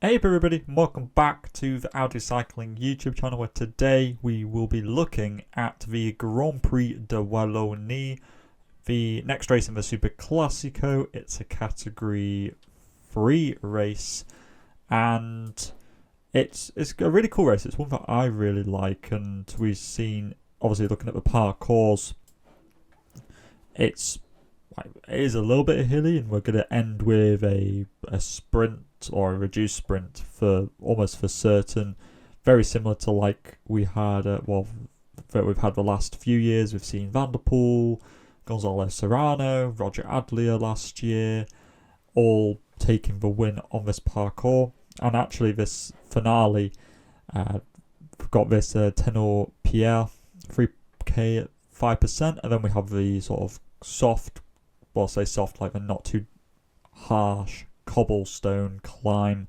Hey everybody, and welcome back to the Audi Cycling YouTube channel, where today we will be looking at the Grand Prix de Wallonie, the next race in the Super Classico. It's a category 3 race, and it's a really cool race. It's one that I really like, and we've seen, obviously looking at the parcours, it is a little bit hilly, and we're going to end with a sprint or a reduced sprint for almost for certain, very similar to like we had that we've had the last few years. We've seen Van der Poel, Gonzalo Serrano, Roger Adlia last year, all taking the win on this parcours. And actually this finale, we've got this Tenor Pierre 3k at 5%, and then we have the sort of soft, well, say soft, like the not too harsh cobblestone climb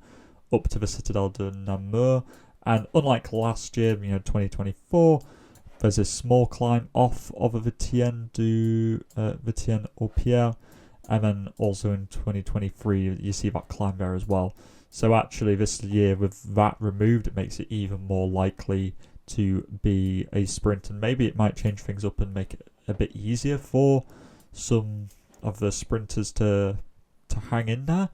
up to the Citadel de Namur. And unlike last year, 2024, there's a small climb off of a Vitienne au Pierre, and then also in 2023 you see that climb there as well. So actually this year, with that removed, it makes it even more likely to be a sprint, and maybe it might change things up and make it a bit easier for some of the sprinters to hang in there.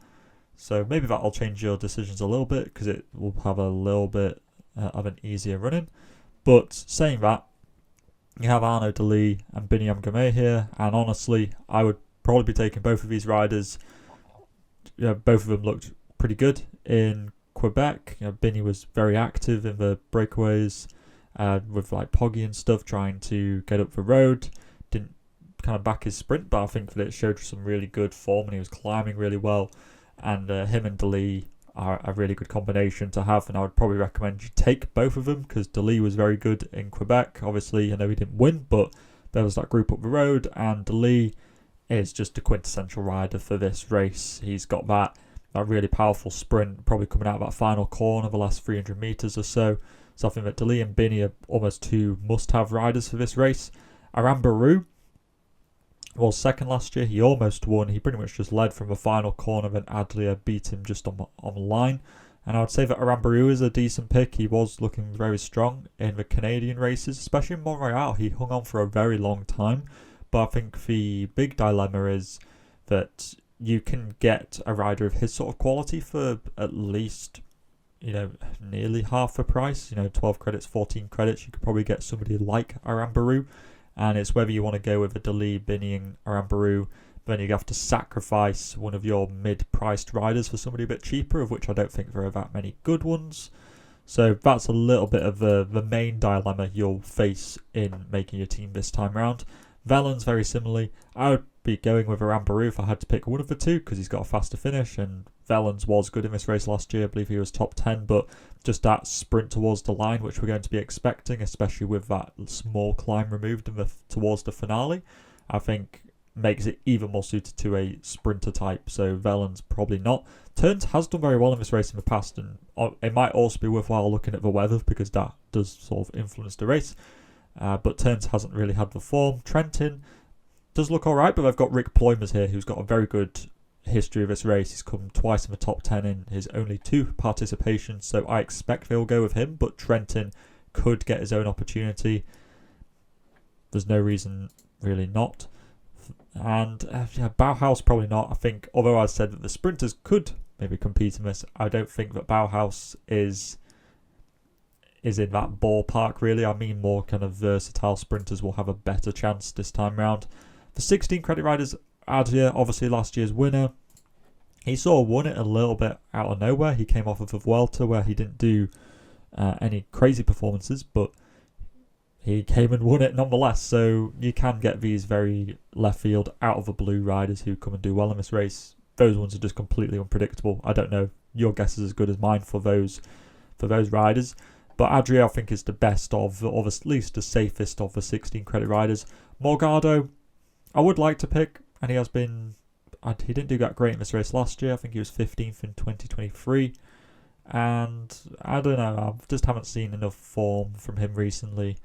So maybe that'll change your decisions a little bit, because it will have a little bit of an easier running. But saying that, you have Arnaud Delis and Biniam Gamay here, and honestly, I would probably be taking both of these riders. Both of them looked pretty good in Quebec. Bini was very active in the breakaways with like Poggy and stuff, trying to get up the road. Didn't kind of back his sprint, but I think that it showed some really good form, and he was climbing really well. And him and Delis are a really good combination to have, and I would probably recommend you take both of them, because Delis was very good in Quebec. Obviously, I know he didn't win, but there was that group up the road, and Delis is just a quintessential rider for this race. He's got that really powerful sprint, probably coming out of that final corner, the last 300 metres or so. So I think that Delis and Bini are almost two must-have riders for this race. Arambarou was second last year. He almost won. He pretty much just led from the final corner, then Adlia beat him just on the line. And I would say that Arambarou is a decent pick. He was looking very strong in the Canadian races, especially in Montreal. He hung on for a very long time. But I think the big dilemma is that you can get a rider of his sort of quality for at least, nearly half the price. 12 credits, 14 credits. You could probably get somebody like Arambarou. And it's whether you want to go with a Delis, Bini and Arambarou, then you have to sacrifice one of your mid-priced riders for somebody a bit cheaper, of which I don't think there are that many good ones. So that's a little bit of the main dilemma you'll face in making your team this time round. Wellens, very similarly, I would be going with Arambarou if I had to pick one of the two, because he's got a faster finish, and Wellens was good in this race last year. I believe he was top 10, but just that sprint towards the line, which we're going to be expecting, especially with that small climb removed towards the finale, I think makes it even more suited to a sprinter type. So Wellens probably not. Turns has done very well in this race in the past, and it might also be worthwhile looking at the weather, because that does sort of influence the race. But Turns hasn't really had the form. Trentin does look alright, but they've got Rick Ploymers here, who's got a very good history of this race. He's come twice in the top 10 in his only 2 participations, so I expect they'll go with him, but Trentin could get his own opportunity. There's no reason really not. And Bauhaus probably not. I think, although I said that the sprinters could maybe compete in this, I don't think that Bauhaus is in that ballpark really. I mean, more kind of versatile sprinters will have a better chance this time round. The 16 credit riders, Adlia, obviously last year's winner. He sort of won it a little bit out of nowhere. He came off of a Vuelta where he didn't do any crazy performances, but he came and won it nonetheless. So you can get these very left field, out of the blue riders who come and do well in this race. Those ones are just completely unpredictable. I don't know. Your guess is as good as mine for those riders. But Adria, I think, is the best of, or at least the safest of the 16 credit riders. Morgado, I would like to pick, and he didn't do that great in this race last year. I think he was 15th in 2023. And I don't know, I just haven't seen enough form from him recently.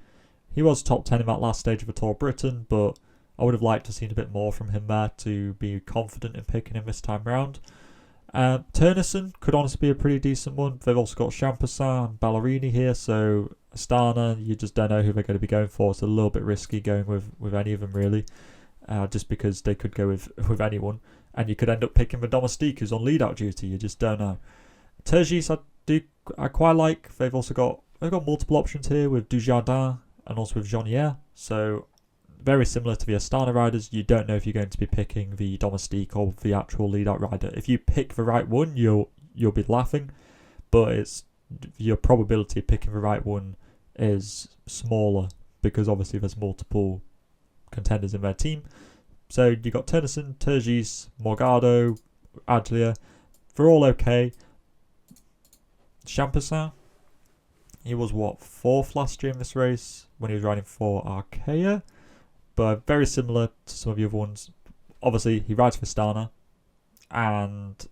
He was top 10 in that last stage of the Tour of Britain, but I would have liked to have seen a bit more from him there to be confident in picking him this time round. Turnison could honestly be a pretty decent one. They've also got Champassin and Ballerini here, so Astana, you just don't know who they're going to be going for. It's a little bit risky going with any of them, really, just because they could go with anyone, and you could end up picking the Domestique who's on lead-out duty. You just don't know. Turgis, I quite like. They've got multiple options here with Dujardin and also with Jeannière, so very similar to the Astana riders. You don't know if you're going to be picking the Domestique or the actual lead-out rider. If you pick the right one, you'll be laughing, but it's your probability of picking the right one is smaller because obviously there's multiple contenders in their team. So you got Turnison, Turgis, Morgado, Adlia. They're all okay. Champassin, he was 4th last year in this race when he was riding for Arkea, but very similar to some of the other ones. Obviously, he rides for Stana, and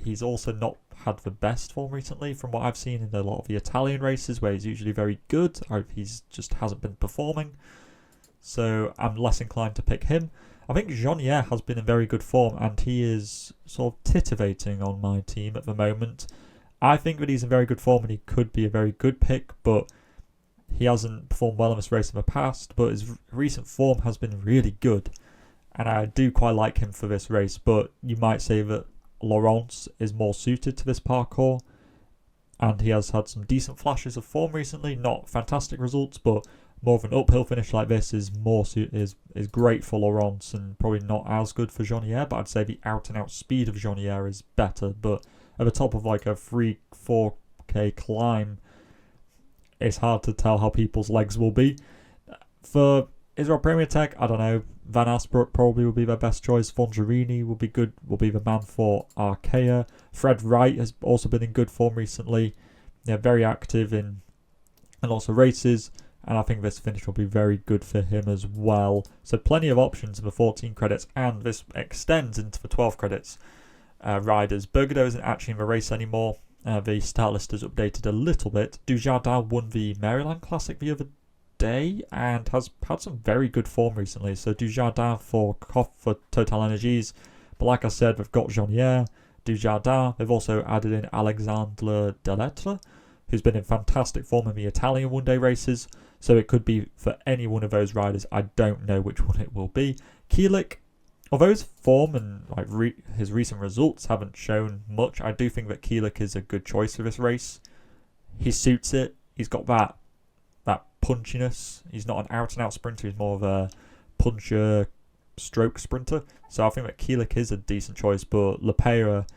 he's also not had the best form recently from what I've seen in a lot of the Italian races where he's usually very good. He's just hasn't been performing, so I'm less inclined to pick him. I think Jeannière has been in very good form, and he is sort of titivating on my team at the moment. I think that he's in very good form and he could be a very good pick, but he hasn't performed well in this race in the past, but his recent form has been really good, and I do quite like him for this race. But you might say that Laurence is more suited to this parcours, and he has had some decent flashes of form recently. Not fantastic results, but more of an uphill finish like this is great for Laurence and probably not as good for Jeannière, but I'd say the out-and-out speed of Jeannière is better. But at the top of like a 3-4k climb, it's hard to tell how people's legs will be. For Israel Premier Tech, I don't know. Van Asbrook probably will be their best choice. Fongerini will be good, will be the man for Arkea. Fred Wright has also been in good form recently. They're very active in lots of races, and I think this finish will be very good for him as well. So plenty of options in the 14 credits, and this extends into the 12 credits riders. Bergado isn't actually in the race anymore. The start list has updated a little bit. Dujardin won the Maryland Classic the other day and has had some very good form recently. So Dujardin for Total Energies. But like I said, we've got Jeannière, Dujardin. They've also added in Alexandre Delettre, who's been in fantastic form in the Italian one-day races. So it could be for any one of those riders. I don't know which one it will be. Kielik, although his form and his recent results haven't shown much, I do think that Kielik is a good choice for this race. He suits it. He's got that punchiness. He's not an out-and-out sprinter. He's more of a puncher, stroke sprinter. So I think that Kielik is a decent choice, but Lepera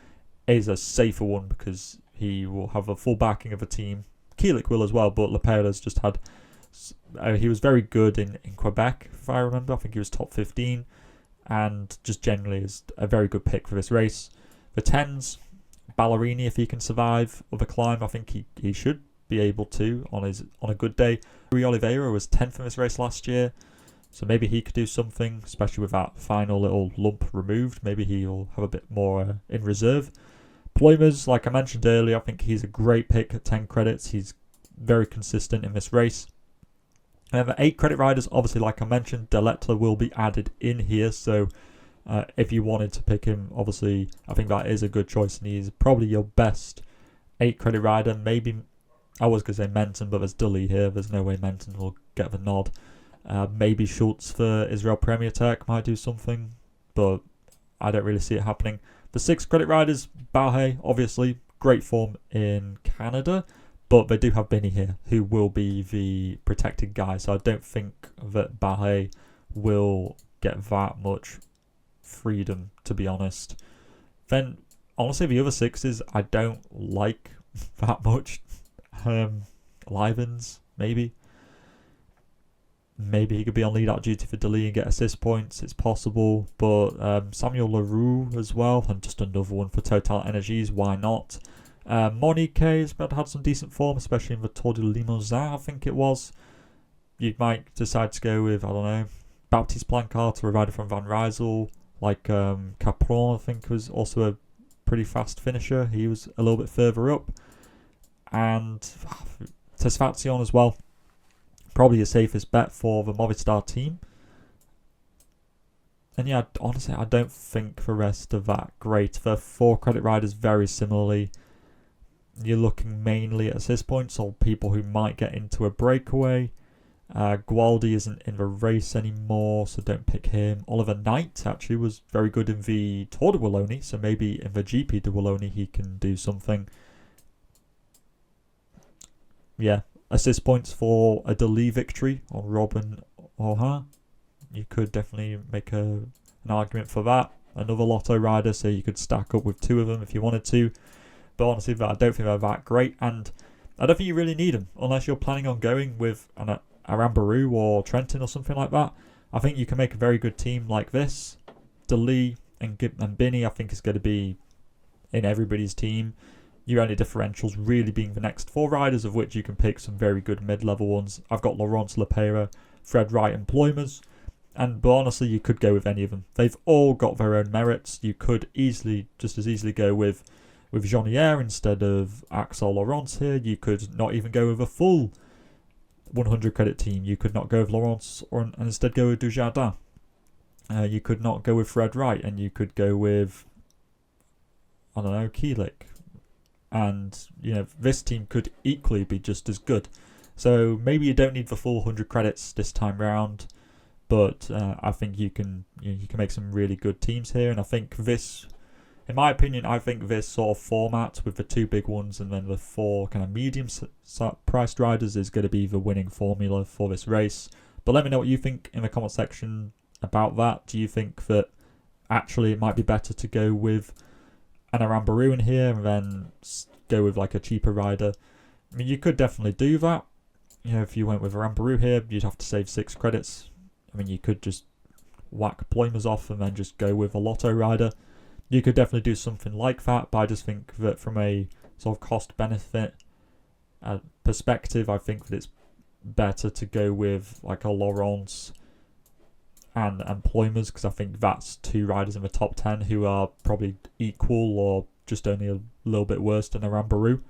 is a safer one because he will have a full backing of the team. Kielik will as well, but Lepera's just had... he was very good in Quebec, if I remember. I think he was top 15. And just generally is a very good pick for this race. The 10s, Ballerini, if he can survive the climb, I think he should be able to on a good day. Rui Oliveira was 10th in this race last year, so maybe he could do something, especially with that final little lump removed. Maybe he'll have a bit more in reserve. Ploymers, like I mentioned earlier, I think he's a great pick at 10 credits. He's very consistent in this race. And the 8 credit riders, obviously, like I mentioned, Delettre will be added in here. So if you wanted to pick him, obviously, I think that is a good choice. And he's probably your best 8 credit rider. Maybe, I was going to say Menton, but there's Dully here. There's no way Menton will get the nod. Maybe Schultz for Israel Premier Tech might do something, but I don't really see it happening. The 6 credit riders, Barhe, obviously, great form in Canada. But they do have Binny here, who will be the protected guy. So I don't think that Barre will get that much freedom, to be honest. Then, honestly, the other 6s, I don't like that much. Livens, maybe. Maybe he could be on lead-out duty for Dali and get assist points. It's possible. But Samuel Leroux as well. And just another one for Total Energies. Why not? Monique has had some decent form, especially in the Tour de Limousin, I think it was. You might decide to go with, I don't know, Baptiste Plancart or a rider from Van Rysel, like Capron, I think, was also a pretty fast finisher. He was a little bit further up. And Tesfazion as well. Probably the safest bet for the Movistar team. And yeah, honestly, I don't think the rest are that great. The 4 credit riders very similarly. You're looking mainly at assist points, or people who might get into a breakaway. Gualdi isn't in the race anymore, so don't pick him. Oliver Knight actually was very good in the Tour de Wallonie, so maybe in the GP de Wallonie he can do something. Yeah, assist points for a Dali victory on Robin Oha. You could definitely make an argument for that. Another Lotto rider, so you could stack up with 2 of them if you wanted to. But honestly, I don't think they're that great, and I don't think you really need them unless you're planning on going with an Arambaroo or Trentin or something like that. I think you can make a very good team like this. Dali and Binny, I think, is going to be in everybody's team. Your only differentials really being the next 4 riders, of which you can pick some very good mid-level ones. I've got Laurence Lepera, Fred Wright and Ploymers. But honestly, you could go with any of them. They've all got their own merits. You could just as easily go with Jean-Pierre instead of Axel Laurence here. You could not even go with a full 100 credit team. You could not go with Laurence and instead go with Dujardin. You could not go with Fred Wright, and you could go with, I don't know, Keelik. And, this team could equally be just as good. So maybe you don't need the full 100 credits this time round, but I think you can make some really good teams here. And I think this, in my opinion, this sort of format with the 2 big ones and then the 4 kind of medium priced riders is going to be the winning formula for this race. But let me know what you think in the comment section about that. Do you think that actually it might be better to go with an Arambaroo in here and then go with like a cheaper rider? I mean, you could definitely do that. If you went with Arambaroo here, you'd have to save 6 credits. I mean, you could just whack Ploymers off and then just go with a Lotto rider. You could definitely do something like that, but I just think that from a sort of cost-benefit perspective, I think that it's better to go with like a Laurence and Ploymers, because I think that's 2 riders in the top 10 who are probably equal or just only a little bit worse than Arambaroo.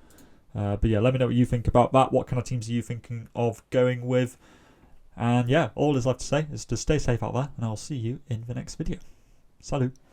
But yeah, let me know what you think about that. What kind of teams are you thinking of going with? And yeah, all is left to say is to stay safe out there, and I'll see you in the next video. Salut!